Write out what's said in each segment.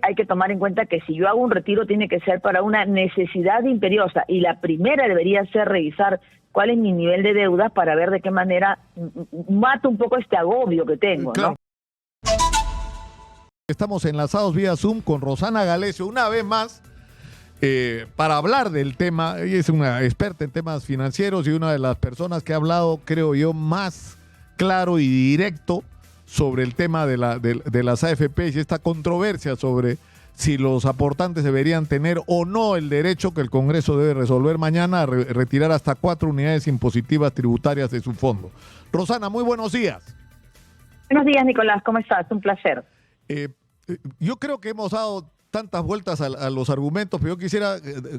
hay que tomar en cuenta que si yo hago un retiro tiene que ser para una necesidad imperiosa, y la primera debería ser revisar cuál es mi nivel de deuda para ver de qué manera mato un poco este agobio que tengo, claro, ¿no? Estamos enlazados vía Zoom con Rosana Galesio, una vez más, para hablar del tema. Ella es una experta en temas financieros y una de las personas que ha hablado, creo yo, más claro y directo sobre el tema de las AFPs y esta controversia sobre si los aportantes deberían tener o no el derecho, que el Congreso debe resolver mañana, a retirar hasta 4 unidades impositivas tributarias de su fondo. Rosana, muy buenos días. Buenos días, Nicolás, ¿cómo estás? Un placer. Yo creo que hemos dado tantas vueltas a los argumentos, pero yo quisiera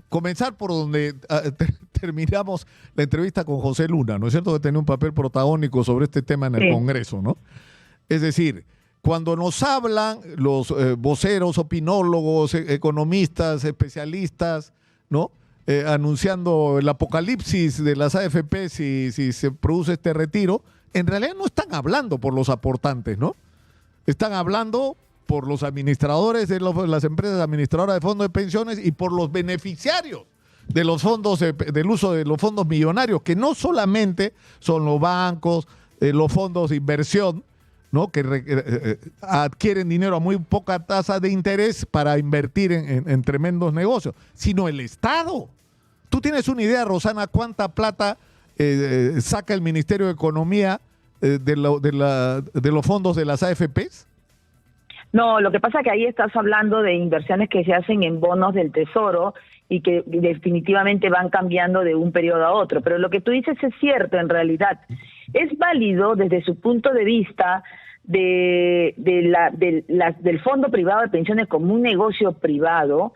comenzar por donde terminamos la entrevista con José Luna, ¿no es cierto? Que tenía un papel protagónico sobre este tema en el Congreso, ¿no? Es decir, cuando nos hablan los voceros, opinólogos, economistas, especialistas, ¿no? Anunciando el apocalipsis de las AFP si se produce este retiro, en realidad no están hablando por los aportantes, ¿no? Están hablando por los administradores de las empresas administradoras de fondos de pensiones y por los beneficiarios de los fondos, del uso de los fondos millonarios, que no solamente son los bancos, los fondos de inversión, ¿no? Que adquieren dinero a muy poca tasa de interés para invertir en tremendos negocios, sino el Estado. ¿Tú tienes una idea, Rosana, cuánta plata saca el Ministerio de Economía de los fondos de las AFPs? No, lo que pasa es que ahí estás hablando de inversiones que se hacen en bonos del Tesoro y que definitivamente van cambiando de un periodo a otro. Pero lo que tú dices es cierto, en realidad. Es válido desde su punto de vista del fondo privado de pensiones como un negocio privado,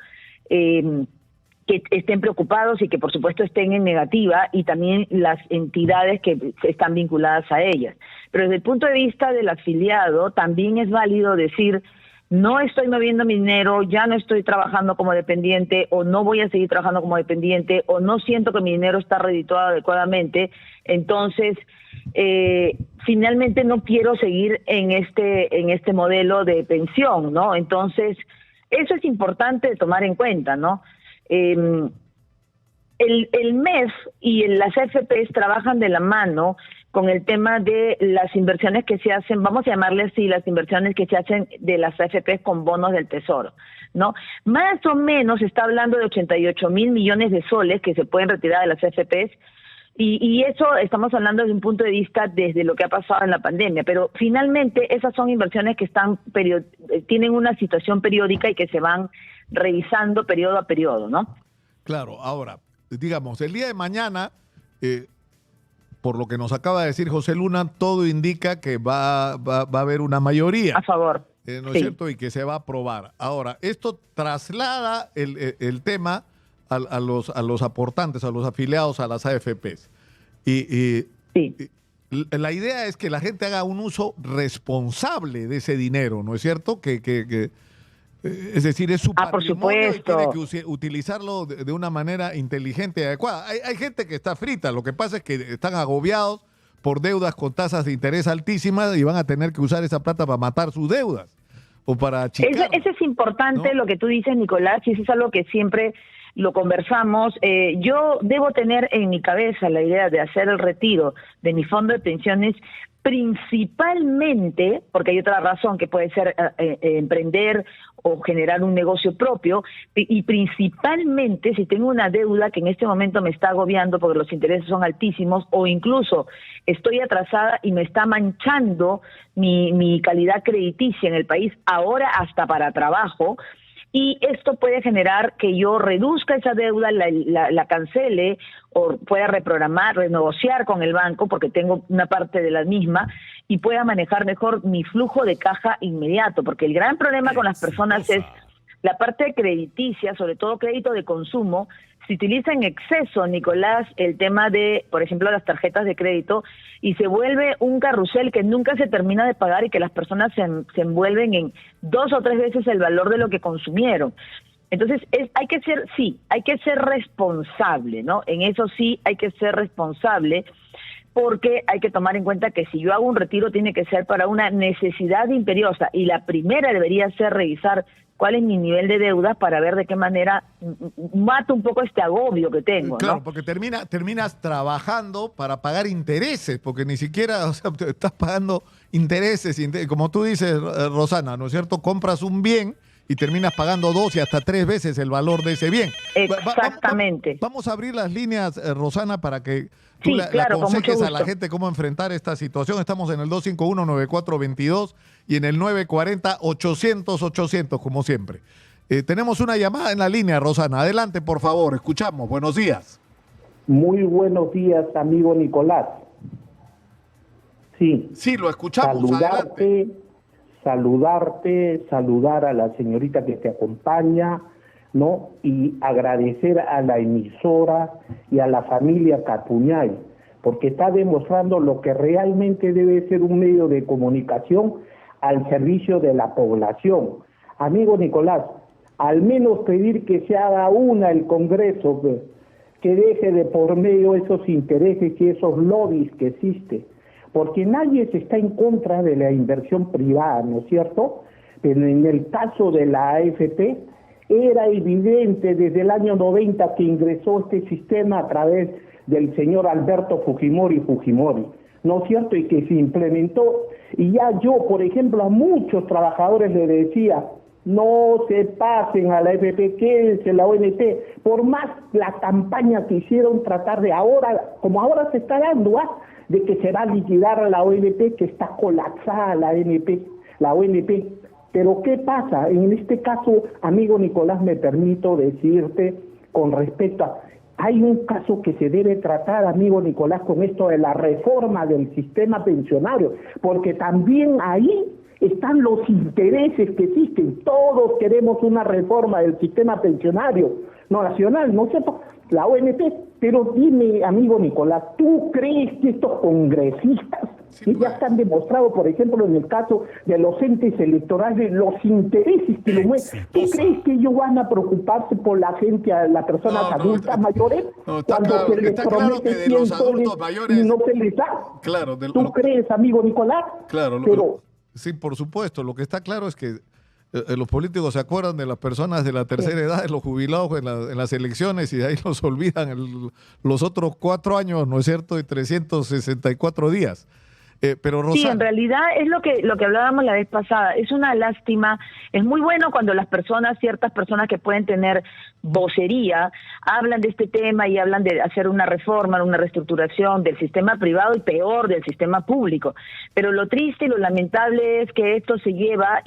que estén preocupados y que por supuesto estén en negativa, y también las entidades que están vinculadas a ellas. Pero desde el punto de vista del afiliado también es válido decir: no estoy moviendo mi dinero, ya no estoy trabajando como dependiente, o no voy a seguir trabajando como dependiente, o no siento que mi dinero está redituado adecuadamente, entonces finalmente no quiero seguir en este modelo de pensión, ¿no? Entonces eso es importante tomar en cuenta, ¿no? El MEF y las AFPs trabajan de la mano con el tema de las inversiones que se hacen, vamos a llamarle así, las inversiones que se hacen de las AFPs con bonos del Tesoro, ¿no? Más o menos se está hablando de 88,000 millones de soles que se pueden retirar de las AFPs, y eso estamos hablando desde un punto de vista desde lo que ha pasado en la pandemia, pero finalmente esas son inversiones que tienen una situación periódica y que se van revisando periodo a periodo, ¿no? Claro, ahora, digamos, el día de mañana, por lo que nos acaba de decir José Luna, todo indica que va a haber una mayoría. A favor. ¿No es cierto? Y que se va a aprobar. Ahora, esto traslada el tema a los aportantes, a los afiliados a las AFPs. Y la idea es que la gente haga un uso responsable de ese dinero, ¿no es cierto? Es decir, es su patrimonio, por supuesto, y tiene que utilizarlo de una manera inteligente y adecuada. Hay gente que está frita, lo que pasa es que están agobiados por deudas con tasas de interés altísimas y van a tener que usar esa plata para matar sus deudas o para achicar. Eso es importante, ¿no? Lo que tú dices, Nicolás, y eso es algo que siempre lo conversamos. Yo debo tener en mi cabeza la idea de hacer el retiro de mi fondo de pensiones principalmente, porque hay otra razón que puede ser emprender o generar un negocio propio, y principalmente si tengo una deuda que en este momento me está agobiando porque los intereses son altísimos, o incluso estoy atrasada y me está manchando mi calidad crediticia en el país, ahora hasta para trabajo. Y esto puede generar que yo reduzca esa deuda, la cancele, o pueda reprogramar, renegociar con el banco, porque tengo una parte de la misma, y pueda manejar mejor mi flujo de caja inmediato. Porque el gran problema con las personas es la parte crediticia, sobre todo crédito de consumo. Se utiliza en exceso, Nicolás, el tema de, por ejemplo, las tarjetas de crédito, y se vuelve un carrusel que nunca se termina de pagar y que las personas se envuelven en 2 o 3 veces el valor de lo que consumieron. Entonces, hay que ser responsable, ¿no? En eso sí hay que ser responsable, porque hay que tomar en cuenta que si yo hago un retiro tiene que ser para una necesidad imperiosa, y la primera debería ser revisar cuál es mi nivel de deuda para ver de qué manera mato un poco este agobio que tengo, Claro, ¿no? porque terminas trabajando para pagar intereses, porque ni siquiera, o sea, te estás pagando intereses, como tú dices, Rosana, ¿no es cierto? Compras un bien y terminas pagando 2 y hasta 3 veces el valor de ese bien. Exactamente. Vamos a abrir las líneas, Rosana, para que tú Sí, le claro, con mucho aconsejes a la gusto. gente cómo enfrentar esta situación. Estamos en el 251-9422 y en el 940-800-800, como siempre. Tenemos una llamada en la línea, Rosana. Adelante, por favor. Escuchamos. Buenos días. Muy buenos días, amigo Nicolás. Sí, Sí, lo escuchamos. Adelante. saludar a la señorita que te acompaña, ¿no? Y agradecer a la emisora y a la familia Capuñay, porque está demostrando lo que realmente debe ser un medio de comunicación al servicio de la población. Amigo Nicolás, al menos pedir que se haga el Congreso, que deje de por medio esos intereses y esos lobbies que existen, porque nadie se está en contra de la inversión privada, ¿no es cierto? Pero en el caso de la AFP, era evidente desde el año 90 que ingresó este sistema a través del señor Alberto Fujimori, ¿no es cierto? Y que se implementó. Y ya yo, por ejemplo, a muchos trabajadores les decía, no se pasen a la AFP, quédense en la ONP, por más la campaña que hicieron tratar de ahora, como ahora se está dando, de que se va a liquidar a la ONP, que está colapsada la ONP. Pero ¿qué pasa? En este caso, amigo Nicolás, me permito decirte con respecto a... Hay un caso que se debe tratar, amigo Nicolás, con esto de la reforma del sistema pensionario, porque también ahí están los intereses que existen. Todos queremos una reforma del sistema pensionario nacional, ¿no es cierto? La ONP, pero dime, amigo Nicolás, ¿tú crees que estos congresistas, que ya están demostrados, por ejemplo, en el caso de los entes electorales, los intereses que lo mueven, ¿tú crees que ellos van a preocuparse por la gente, las personas adultas mayores, cuando se les promete 100 soles y no se les da? Claro, ¿Tú crees, amigo Nicolás? Claro, pero sí, por supuesto. Lo que está claro es que los políticos se acuerdan de las personas de la tercera edad, de los jubilados en las elecciones, y de ahí los olvidan los otros 4 años, ¿no es cierto?, y 364 días. Pero Rosana... Sí, en realidad es lo que hablábamos la vez pasada. Es una lástima. Es muy bueno cuando las personas, ciertas personas que pueden tener vocería, hablan de este tema y hablan de hacer una reforma, una reestructuración del sistema privado y peor del sistema público. Pero lo triste y lo lamentable es que esto se lleva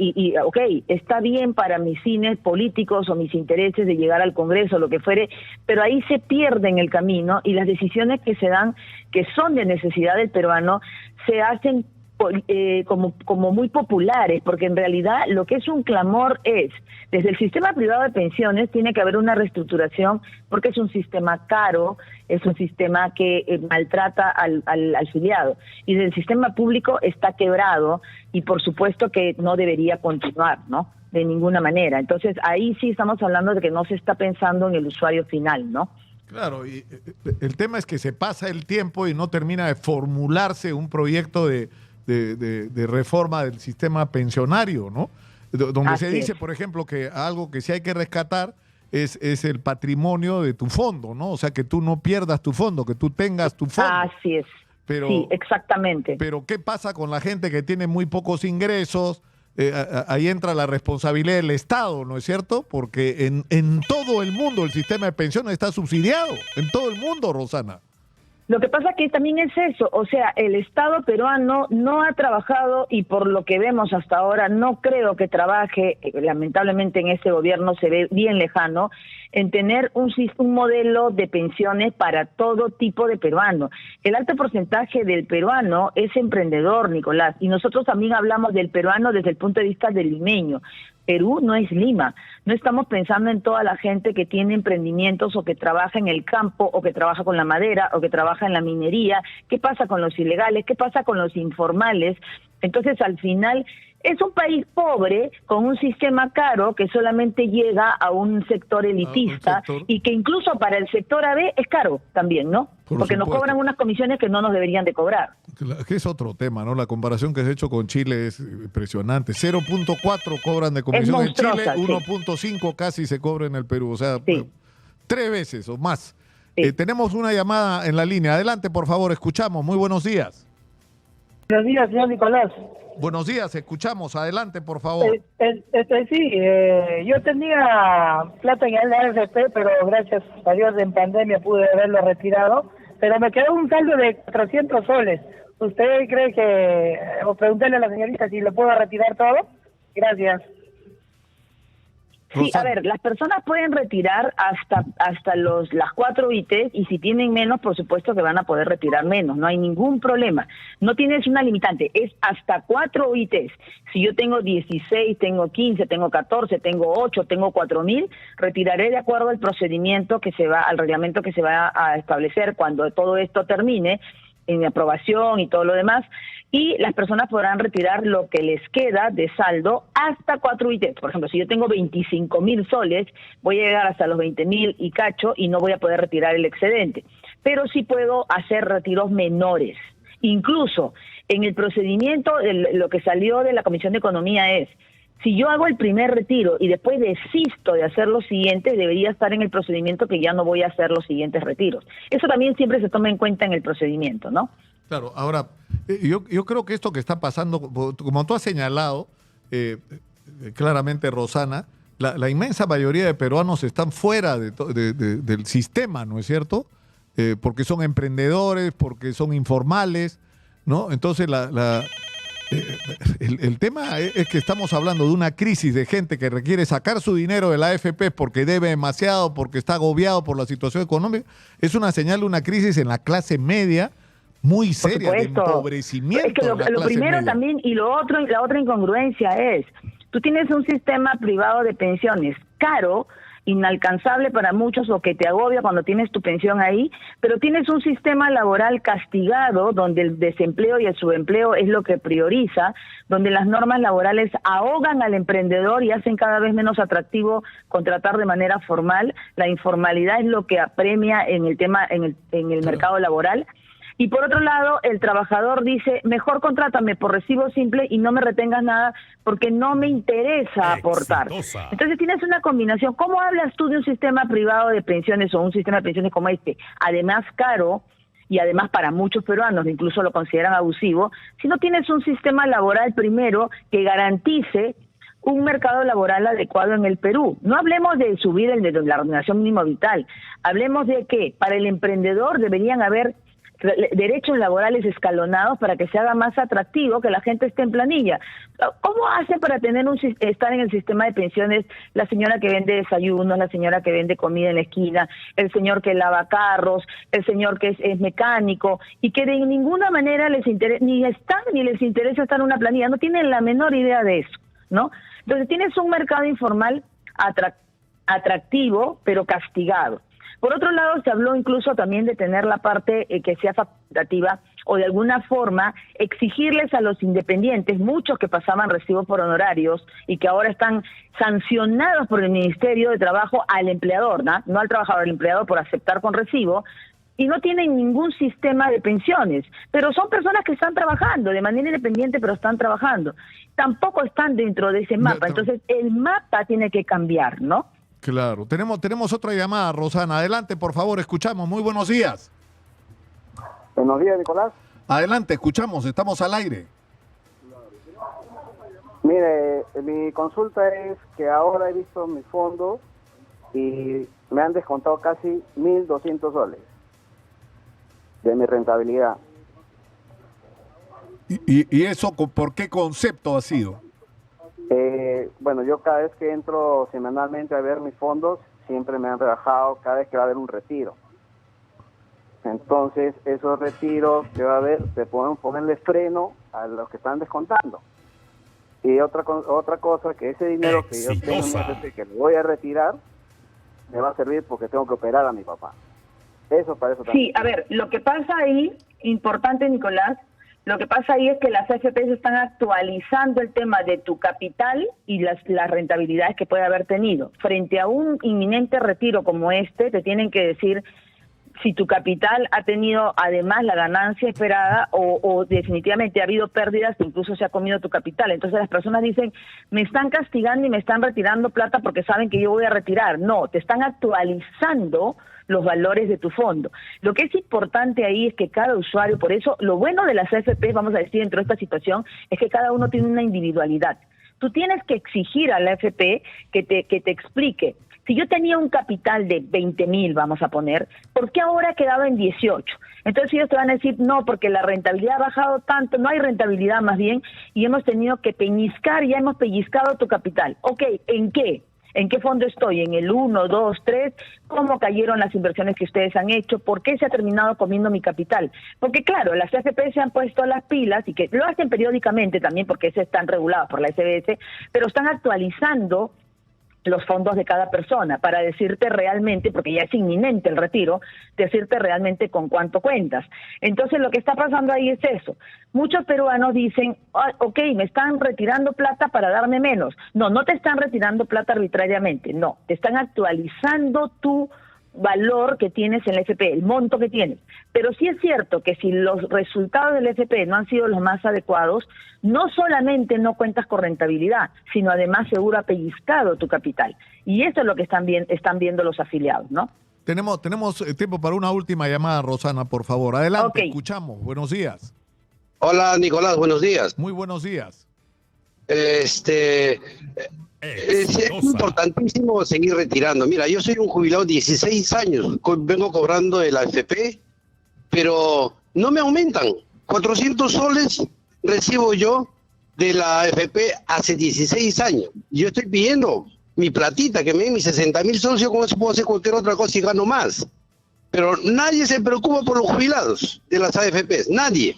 ok, está bien para mis fines políticos o mis intereses de llegar al Congreso, lo que fuere, pero ahí se pierde en el camino, y las decisiones que se dan, que son de necesidad del peruano, se hacen como muy populares, porque en realidad lo que es un clamor es, desde el sistema privado de pensiones tiene que haber una reestructuración, porque es un sistema caro, es un sistema que maltrata al afiliado, y desde el sistema público está quebrado, y por supuesto que no debería continuar, ¿no?, de ninguna manera. Entonces ahí sí estamos hablando de que no se está pensando en el usuario final, ¿no? Claro, y el tema es que se pasa el tiempo y no termina de formularse un proyecto de reforma del sistema pensionario, ¿no? Donde Así se dice, es. por ejemplo, que algo que sí hay que rescatar es el patrimonio de tu fondo, ¿no? O sea, que tú no pierdas tu fondo, que tú tengas tu fondo. Así es. Pero, sí, exactamente. Pero ¿qué pasa con la gente que tiene muy pocos ingresos? Ahí entra la responsabilidad del Estado, ¿no es cierto? Porque en todo el mundo el sistema de pensiones está subsidiado, en todo el mundo, Rosana. Lo que pasa que también es eso, o sea, el Estado peruano no ha trabajado, y por lo que vemos hasta ahora no creo que trabaje, lamentablemente en este gobierno se ve bien lejano, en tener un modelo de pensiones para todo tipo de peruano. El alto porcentaje del peruano es emprendedor, Nicolás, y nosotros también hablamos del peruano desde el punto de vista del limeño. Perú no es Lima, no estamos pensando en toda la gente que tiene emprendimientos o que trabaja en el campo o que trabaja con la madera o que trabaja en la minería. ¿Qué pasa con los ilegales? ¿Qué pasa con los informales? Entonces, al final, es un país pobre con un sistema caro que solamente llega a un sector elitista y que incluso para el sector AB es caro también, ¿no? Porque nos cobran unas comisiones que no nos deberían de cobrar. Que es otro tema, ¿no? La comparación que se ha hecho con Chile es impresionante. 0.4 cobran de comisión en Chile, 1.5 casi se cobra en el Perú. O sea, 3 veces o más. Sí. Tenemos una llamada en la línea. Adelante, por favor, escuchamos. Muy buenos días. Buenos días, señor Nicolás. Buenos días, escuchamos. Adelante, por favor. Yo tenía plata en el AFP, pero gracias a Dios en pandemia pude haberlo retirado, pero me quedó un saldo de 400 soles. ¿Usted cree que, o preguntarle a la señorita si lo puedo retirar todo? Gracias. Sí, a ver, las personas pueden retirar hasta las 4 ITs y si tienen menos, por supuesto que van a poder retirar menos, no hay ningún problema. No tienes una limitante, es hasta 4 ITs. Si yo tengo 16, tengo 15, tengo 14, tengo 8, tengo 4.000, retiraré de acuerdo al procedimiento al reglamento que se va a establecer cuando todo esto termine, en aprobación y todo lo demás, y las personas podrán retirar lo que les queda de saldo hasta 4 ITs. Por ejemplo, si yo tengo 25.000 soles, voy a llegar hasta los 20.000 y cacho y no voy a poder retirar el excedente. Pero sí puedo hacer retiros menores. Incluso en el procedimiento, lo que salió de la Comisión de Economía es, si yo hago el primer retiro y después desisto de hacer los siguientes, debería estar en el procedimiento que ya no voy a hacer los siguientes retiros. Eso también siempre se toma en cuenta en el procedimiento, ¿no? Claro, ahora, yo creo que esto que está pasando, como tú has señalado, claramente, Rosana, la inmensa mayoría de peruanos están fuera del sistema, ¿no es cierto? Porque son emprendedores, porque son informales, ¿no? Entonces, el tema es que estamos hablando de una crisis de gente que requiere sacar su dinero de la AFP porque debe demasiado, porque está agobiado por la situación económica. Es una señal de una crisis en la clase media muy seria, de empobrecimiento. Es que lo primero media. También, y la otra incongruencia es, tú tienes un sistema privado de pensiones caro, inalcanzable para muchos o que te agobia cuando tienes tu pensión ahí, pero tienes un sistema laboral castigado donde el desempleo y el subempleo es lo que prioriza, donde las normas laborales ahogan al emprendedor y hacen cada vez menos atractivo contratar de manera formal. La informalidad es lo que apremia en el mercado laboral. Y por otro lado, el trabajador dice, mejor contrátame por recibo simple y no me retengas nada porque no me interesa aportar. Exitosa. Entonces tienes una combinación. ¿Cómo hablas tú de un sistema privado de pensiones o un sistema de pensiones como este? Además caro y además para muchos peruanos incluso lo consideran abusivo. Si no tienes un sistema laboral primero que garantice un mercado laboral adecuado en el Perú. No hablemos de subir el de la remuneración mínimo vital. Hablemos de que para el emprendedor deberían haber derechos laborales escalonados para que se haga más atractivo que la gente esté en planilla. ¿Cómo hace para estar en el sistema de pensiones la señora que vende desayunos, la señora que vende comida en la esquina, el señor que lava carros, el señor que es mecánico, y que de ninguna manera les interesa, ni les interesa estar en una planilla? No tienen la menor idea de eso, ¿no? Entonces tienes un mercado informal atractivo, pero castigado. Por otro lado, se habló incluso también de tener la parte que sea facultativa o de alguna forma exigirles a los independientes, muchos que pasaban recibos por honorarios y que ahora están sancionados por el Ministerio de Trabajo al empleador, no al trabajador, al empleador por aceptar con recibo, y no tienen ningún sistema de pensiones, pero son personas que están trabajando de manera independiente, pero están trabajando. Tampoco están dentro de ese mapa, entonces el mapa tiene que cambiar, ¿no? Claro. Tenemos otra llamada, Rosana. Adelante, por favor, escuchamos. Muy buenos días. Buenos días, Nicolás. Adelante, escuchamos, estamos al aire. Mire, mi consulta es que ahora he visto mis fondos y me han descontado casi 1.200 soles de mi rentabilidad. ¿Y eso por qué concepto ha sido? Bueno, yo cada vez que entro semanalmente a ver mis fondos, siempre me han rebajado cada vez que va a haber un retiro. Entonces, esos retiros que va a haber, se pueden ponerle freno a los que están descontando. Y otra cosa, que ese dinero que yo tengo que lo voy a retirar, me va a servir porque tengo que operar a mi papá. Eso para eso también. Sí, a ver, lo que pasa ahí, importante, Nicolás, Lo que pasa ahí es que las AFPs están actualizando el tema de tu capital y las rentabilidades que puede haber tenido. Frente a un inminente retiro como este, te tienen que decir si tu capital ha tenido además la ganancia esperada o definitivamente ha habido pérdidas que incluso se ha comido tu capital. Entonces las personas dicen, me están castigando y me están retirando plata porque saben que yo voy a retirar. No, te están actualizando los valores de tu fondo. Lo que es importante ahí es que cada usuario, por eso lo bueno de las AFP, vamos a decir, dentro de esta situación, es que cada uno tiene una individualidad. Tú tienes que exigir a la AFP que te explique, si yo tenía un capital de 20,000, vamos a poner, ¿por qué ahora ha quedado en 18? Entonces ellos te van a decir, no, porque la rentabilidad ha bajado tanto, no hay rentabilidad más bien, y hemos tenido que ya hemos pellizcado tu capital. Ok, ¿en qué? ¿En qué fondo estoy? ¿En el 1, 2, 3? ¿Cómo cayeron las inversiones que ustedes han hecho? ¿Por qué se ha terminado comiendo mi capital? Porque claro, las AFP se han puesto las pilas y que lo hacen periódicamente también porque están reguladas por la SBS, pero están actualizando los fondos de cada persona para decirte realmente, porque ya es inminente el retiro, decirte realmente con cuánto cuentas. Entonces lo que está pasando ahí es eso. Muchos peruanos dicen, ok, me están retirando plata para darme menos. No, no te están retirando plata arbitrariamente, no, te están actualizando tu valor que tienes en el FP, el monto que tienes. Pero sí es cierto que si los resultados del FP no han sido los más adecuados, no solamente no cuentas con rentabilidad, sino además seguro ha pellizcado tu capital. Y eso es lo que están viendo los afiliados, ¿no? Tenemos tiempo para una última llamada, Rosana, por favor. Adelante, Okay. Escuchamos. Buenos días. Hola, Nicolás, buenos días. Muy buenos días. Es importantísimo seguir retirando. Mira, yo soy un jubilado de 16 años, vengo cobrando el AFP, pero no me aumentan. 400 soles recibo yo de la AFP hace 16 años. Yo estoy pidiendo mi platita, que me den mis 60,000 socios, con eso puedo hacer cualquier otra cosa y gano más. Pero nadie se preocupa por los jubilados de las AFPs, nadie.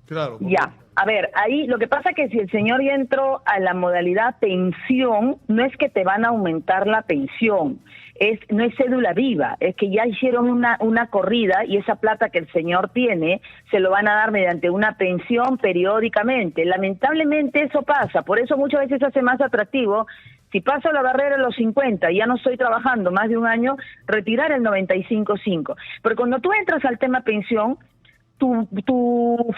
Claro. Ya, a ver, ahí lo que pasa es que si el señor ya entró a la modalidad pensión, no es que te van a aumentar la pensión, no es cédula viva, es que ya hicieron una corrida y esa plata que el señor tiene se lo van a dar mediante una pensión periódicamente. Lamentablemente eso pasa, por eso muchas veces se hace más atractivo. Si paso la barrera de los 50 y ya no estoy trabajando más de un año, retirar el 95.5. Pero cuando tú entras al tema pensión, tu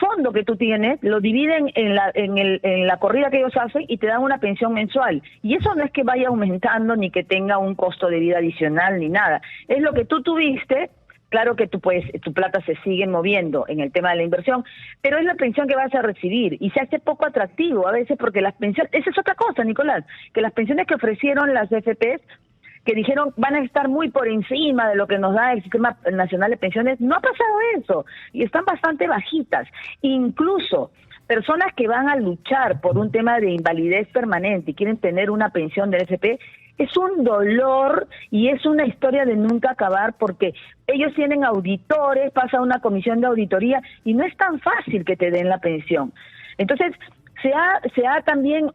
fondo que tú tienes lo dividen en la corrida que ellos hacen y te dan una pensión mensual. Y eso no es que vaya aumentando ni que tenga un costo de vida adicional ni nada. Es lo que tú tuviste. Claro que tu plata se sigue moviendo en el tema de la inversión, pero es la pensión que vas a recibir y se hace poco atractivo a veces porque las pensiones, esa es otra cosa, Nicolás, que las pensiones que ofrecieron las FPs, que dijeron van a estar muy por encima de lo que nos da el Sistema Nacional de Pensiones, no ha pasado eso y están bastante bajitas. Incluso personas que van a luchar por un tema de invalidez permanente y quieren tener una pensión del FP, es un dolor y es una historia de nunca acabar porque ellos tienen auditores, pasa una comisión de auditoría y no es tan fácil que te den la pensión. Entonces, se ha también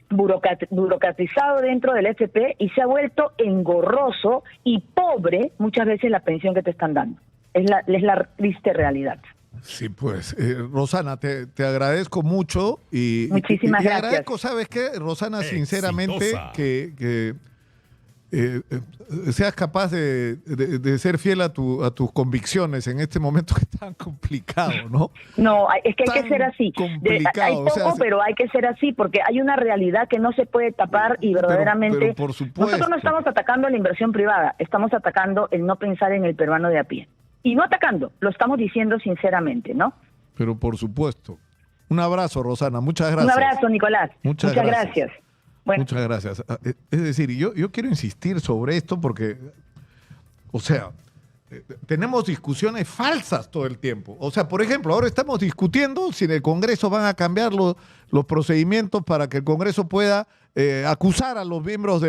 burocratizado dentro del FP y se ha vuelto engorroso y pobre muchas veces la pensión que te están dando. Es la triste realidad. Sí, pues, Rosana, te agradezco mucho y muchísimas gracias. Agradezco, ¿sabes qué, Rosana? Sinceramente, que seas capaz de ser fiel a tus convicciones en este momento que es tan complicado, ¿no? No, es que hay que ser así. Hay poco, pero hay que ser así porque hay una realidad que no se puede tapar y verdaderamente pero por supuesto. Nosotros no estamos atacando la inversión privada, estamos atacando el no pensar en el peruano de a pie. Y no atacando, lo estamos diciendo sinceramente, ¿no? Pero por supuesto. Un abrazo, Rosana. Muchas gracias. Un abrazo, Nicolás. Muchas gracias. Bueno. Muchas gracias. Es decir, yo quiero insistir sobre esto porque, o sea, tenemos discusiones falsas todo el tiempo. O sea, por ejemplo, ahora estamos discutiendo si en el Congreso van a cambiar los procedimientos para que el Congreso pueda acusar a los miembros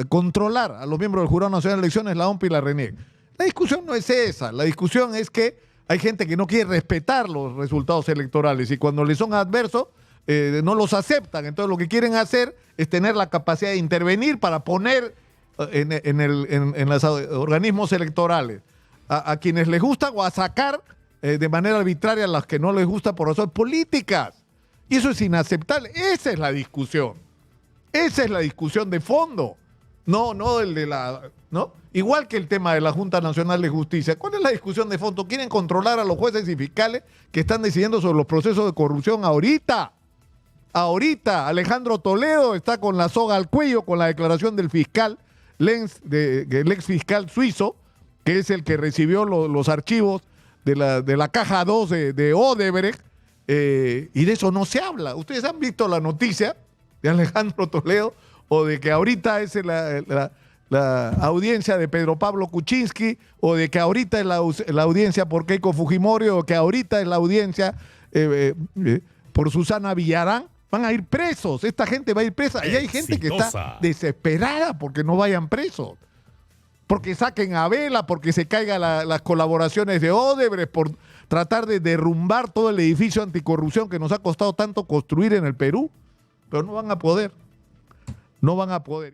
controlar a los miembros del Jurado Nacional de Elecciones, la OMP y la RENIEC. La discusión no es esa, la discusión es que hay gente que no quiere respetar los resultados electorales y cuando les son adversos no los aceptan. Entonces lo que quieren hacer es tener la capacidad de intervenir para poner en los organismos electorales a quienes les gusta o a sacar de manera arbitraria a las que no les gusta por razones políticas. Y eso es inaceptable. Esa es la discusión. Esa es la discusión de fondo. No el de ¿no? Igual que el tema de la Junta Nacional de Justicia. ¿Cuál es la discusión de fondo? Quieren controlar a los jueces y fiscales que están decidiendo sobre los procesos de corrupción ahorita. Ahorita Alejandro Toledo está con la soga al cuello con la declaración del fiscal Lenz, el ex fiscal suizo, que es el que recibió los archivos de la caja 2 de Odebrecht, y de eso no se habla. ¿Ustedes han visto la noticia de Alejandro Toledo o de que ahorita es la audiencia de Pedro Pablo Kuczynski, o de que ahorita es la audiencia por Keiko Fujimori, o que ahorita es la audiencia por Susana Villarán? Van a ir presos, esta gente va a ir presa. Y hay gente que está desesperada porque no vayan presos. Porque saquen a Vela, porque se caigan las colaboraciones de Odebrecht, por tratar de derrumbar todo el edificio anticorrupción que nos ha costado tanto construir en el Perú. Pero no van a poder. No van a poder.